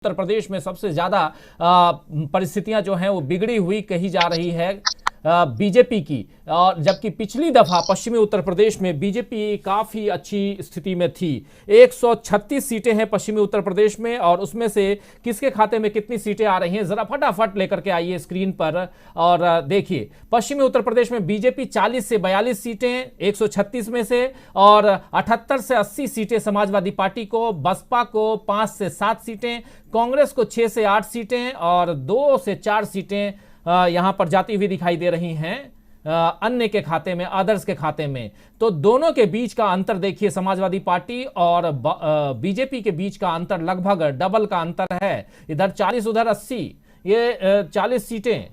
उत्तर प्रदेश में सबसे ज्यादा परिस्थितियां जो हैं वो बिगड़ी हुई कही जा रही है बीजेपी की। और जबकि पिछली दफा पश्चिमी उत्तर प्रदेश में बीजेपी काफी अच्छी स्थिति में थी। 136 सीटें हैं पश्चिमी उत्तर प्रदेश में, और उसमें से किसके खाते में कितनी सीटें आ रही हैं जरा फटाफट लेकर के आइए स्क्रीन पर और देखिए। पश्चिमी उत्तर प्रदेश में बीजेपी 40 से 42 सीटें 136 में से, और 78 से 80 सीटें समाजवादी पार्टी को, बसपा को 5 से 7 सीटें, कांग्रेस को 6 से 8 सीटें और 2 से 4 सीटें यहां पर जाती हुई दिखाई दे रही हैं अन्य के खाते में, अदर्स के खाते में। तो दोनों के बीच का अंतर देखिए, समाजवादी पार्टी और बीजेपी के बीच का अंतर लगभग डबल का अंतर है। इधर 40 उधर 80, ये 40 सीटें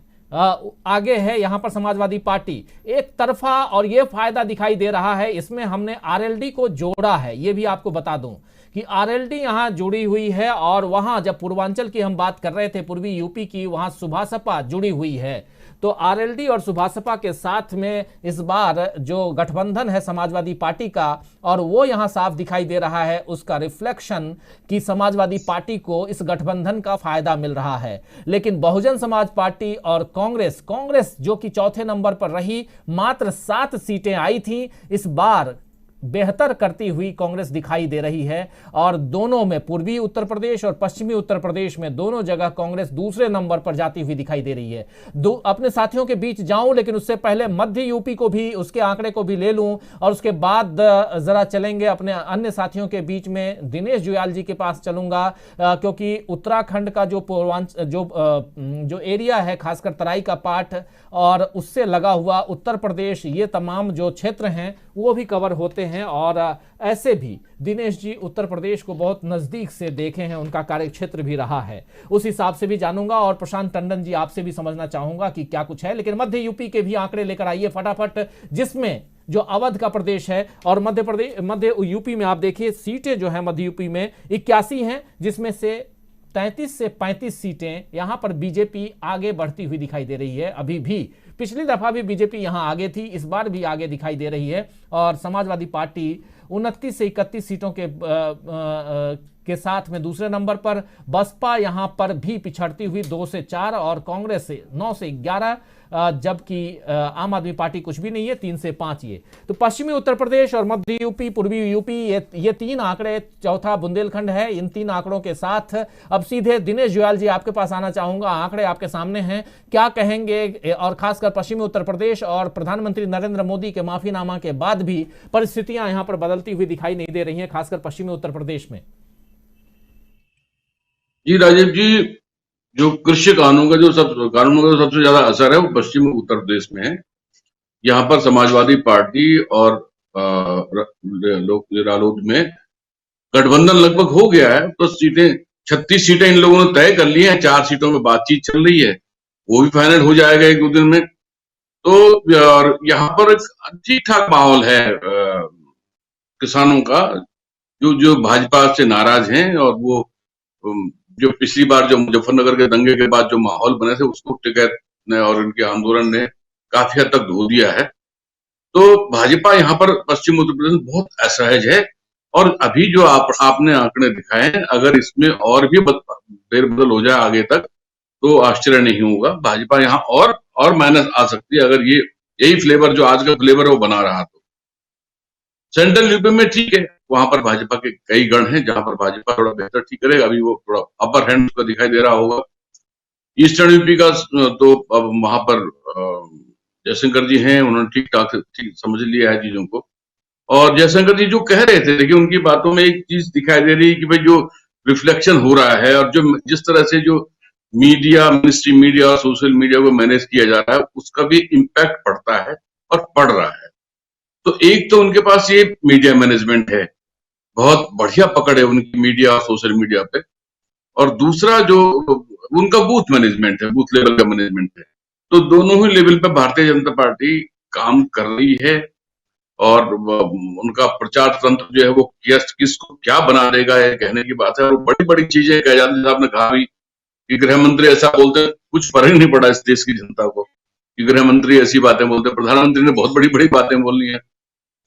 आगे है यहां पर समाजवादी पार्टी एक तरफा। और यह फायदा दिखाई दे रहा है, इसमें हमने आरएलडी को जोड़ा है। यह भी आपको बता दूं कि आरएलडी यहां जुड़ी हुई है, और वहां जब पूर्वांचल की हम बात कर रहे थे, पूर्वी यूपी की, वहां सुभासपा जुड़ी हुई है। तो आरएलडी और सुभासपा के साथ में इस बार जो गठबंधन है समाजवादी पार्टी का, और वो यहां साफ दिखाई दे रहा है उसका रिफ्लेक्शन कि समाजवादी पार्टी को इस गठबंधन का फायदा मिल रहा है। लेकिन बहुजन समाज पार्टी और कांग्रेस जो कि चौथे नंबर पर रही, मात्र 7 सीटें आई थी, इस बार बेहतर करती हुई कांग्रेस दिखाई दे रही है। और दोनों में, पूर्वी उत्तर प्रदेश और पश्चिमी उत्तर प्रदेश में, दोनों जगह कांग्रेस दूसरे नंबर पर जाती हुई दिखाई दे रही है। अपने साथियों के बीच जाऊं, लेकिन उससे पहले मध्य यूपी को भी, उसके आंकड़े को भी ले लूं, और उसके बाद जरा चलेंगे अपने अन्य साथियों के बीच में। दिनेश जुयाल जी के पास चलूंगा, क्योंकि उत्तराखंड का जो एरिया है, खासकर तराई का पार्ट और उससे लगा हुआ उत्तर प्रदेश, ये तमाम जो क्षेत्र हैं वो भी कवर होते हैं। और ऐसे भी दिनेश जी उत्तर प्रदेश को बहुत नजदीक से देखे हैं, उनका कार्यक्षेत्र भी रहा है, उस हिसाब से भी जानूंगा। और प्रशांत टंडन जी, आपसे भी समझना चाहूंगा कि क्या कुछ है। लेकिन मध्य यूपी के भी आंकड़े लेकर आइए फटाफट, जिसमें जो अवध का प्रदेश है और मध्य यूपी में आप देखिए सीटें जो है मध्य यूपी में 81 हैं, जिसमें से 33 से 35 सीटें यहां पर बीजेपी आगे बढ़ती हुई दिखाई दे रही है। अभी भी, पिछली दफा भी बीजेपी यहां आगे थी, इस बार भी आगे दिखाई दे रही है। और समाजवादी पार्टी 29 से 31 सीटों के साथ में दूसरे नंबर पर, बसपा यहां पर भी पिछड़ती हुई 2 से 4, और कांग्रेस से 9 से 11, जबकि आम आदमी पार्टी कुछ भी नहीं है, 3 से 5 ये। तो पश्चिमी उत्तर प्रदेश और मध्य यूपी, पूर्वी यूपी, ये 3 आंकड़े, चौथा बुंदेलखंड है। इन 3 आंकड़ों के साथ अब सीधे दिनेश जुयाल जी आपके पास आना चाहूंगा। आंकड़े आपके सामने हैं, क्या कहेंगे? और खासकर पश्चिमी उत्तर प्रदेश और प्रधानमंत्री नरेंद्र मोदी के माफीनामा के बाद भी परिस्थितियां यहां पर बदलती हुई दिखाई नहीं दे रही हैं, खासकर पश्चिमी उत्तर प्रदेश में। जी राजीव जी, जो कृषि कानूनों का सबसे ज्यादा असर है वो पश्चिमी उत्तर प्रदेश में है। यहाँ पर समाजवादी पार्टी और रालोद में गठबंधन लगभग हो गया है। तो 36 सीटें इन लोगों ने तय कर ली हैं, 4 सीटों में बातचीत चल रही है, वो भी फाइनल हो जाएगा 1-2 दिन में। तो और यहाँ पर ठीक ठाक माहौल है किसानों का, जो भाजपा से नाराज हैं, और वो जो पिछली बार जो मुजफ्फरनगर के दंगे के बाद जो माहौल बने थे, उसको टिकैत ने और इनके आंदोलन ने काफी हद तक धो दिया है। तो भाजपा यहाँ पर पश्चिम उत्तर प्रदेश में बहुत असहज है। और अभी जो आपने आंकड़े दिखाए हैं, अगर इसमें और भी फेरबदल हो जाए आगे तक, तो आश्चर्य नहीं होगा। भाजपा यहाँ और माइनस आ सकती है, अगर यही फ्लेवर, जो आज का फ्लेवर है, वो बना रहा तो। सेंट्रल यूपी में ठीक है, वहां पर भाजपा के कई गण हैं जहां पर भाजपा थोड़ा बेहतर ठीक करेगा, अभी वो थोड़ा अपर हैंड उसका दिखाई दे रहा होगा। ईस्टर्न यूपी का तो अब वहां पर जयशंकर जी हैं, उन्होंने ठीक समझ लिया है चीजों को। और जयशंकर जी जो कह रहे थे, देखिए उनकी बातों में एक चीज दिखाई दे रही है कि भाई जो रिफ्लेक्शन हो रहा है, और जो जिस तरह से जो मीडिया, मिनिस्ट्री मीडिया और सोशल मीडिया को मैनेज किया जा रहा है, उसका भी इम्पैक्ट पड़ता है और पड़ रहा है। तो एक तो उनके पास ये मीडिया मैनेजमेंट है, बहुत बढ़िया पकड़ है उनकी मीडिया और सोशल मीडिया पे। और दूसरा जो उनका बूथ मैनेजमेंट है, बूथ लेवल का मैनेजमेंट है। तो दोनों ही लेवल पे भारतीय जनता पार्टी काम कर रही है, और उनका प्रचार तंत्र जो है वो किसको क्या बना देगा, है कहने की बात है। और बड़ी बड़ी चीजें कह जाती है, आपने कहा भी कि गृह मंत्री ऐसा बोलते, कुछ फर्क नहीं पड़ा इस देश की जनता को कि गृह मंत्री ऐसी बातें बोलते। प्रधानमंत्री ने बहुत बड़ी बड़ी बातें बोली है,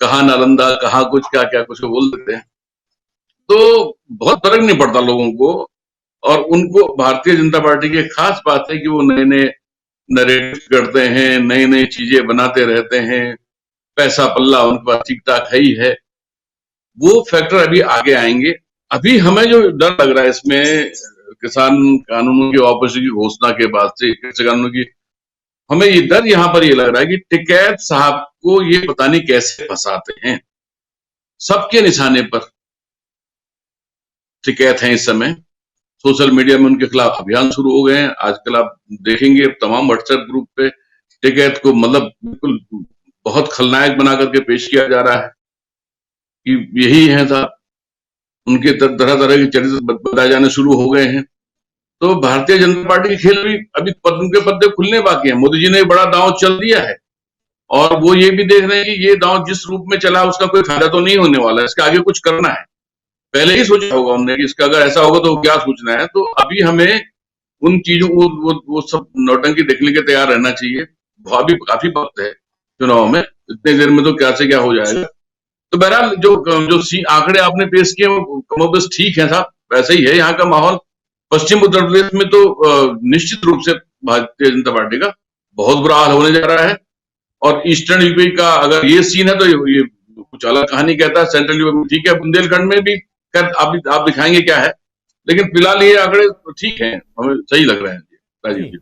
कहा नालंदा, कहा कुछ क्या क्या कुछ बोल देते हैं। तो बहुत फर्क नहीं पड़ता लोगों को और उनको भारतीय जनता पार्टी की खास बात है कि वो नए नए नरेटिव करते हैं, नई नई चीजें बनाते रहते हैं, पैसा पल्ला उनके पास ठीक ठाक है ही है। वो फैक्टर अभी आगे आएंगे। अभी हमें जो डर लग रहा है इसमें, किसान कानूनों की वापसी की घोषणा के बाद से कृषि कानूनों की, हमें ये डर यहां पर ये लग रहा है कि टिकैत साहब को ये पता नहीं कैसे फंसाते हैं। सबके निशाने पर टिकैत हैं इस समय। सोशल मीडिया में उनके खिलाफ अभियान शुरू हो गए हैं। आजकल आप देखेंगे तमाम व्हाट्सएप ग्रुप पे टिकैत को मतलब बिल्कुल बहुत खलनायक बना करके पेश किया जा रहा है कि यही है साहब। उनके तरह तरह के चरित्र बताए जाने शुरू हो गए हैं। तो भारतीय जनता पार्टी के खेल भी अभी उनके पत्ते खुलने बाकी हैं। मोदी जी ने बड़ा दांव चल दिया है और वो ये भी देख रहे हैं कि ये दांव जिस रूप में चला उसका कोई फायदा तो नहीं होने वाला है, इसके आगे कुछ करना है। पहले ही सोचा होगा हमने कि इसका अगर ऐसा होगा तो क्या सोचना है। तो अभी हमें उन चीजों वो सब नौटंकी देखने के तैयार रहना चाहिए। अभी काफी वक्त है चुनाव में, इतने देर में तो क्या से क्या हो जाएगा। तो बहरहाल जो जो आंकड़े आपने पेश किए वो कमोबेश ठीक है साहब, वैसे ही है यहाँ का माहौल। पश्चिम उत्तर प्रदेश में तो निश्चित रूप से भारतीय जनता पार्टी का बहुत बुरा हाल होने जा रहा है। और ईस्टर्न यूपी का अगर ये सीन है तो ये कुछ अलग कहानी कहता है। सेंट्रल यूपी में ठीक है, बुंदेलखंड में भी आप दिखाएंगे क्या है, लेकिन फिलहाल ये आंकड़े ठीक हैं, हमें सही लग रहे हैं राजीव जी।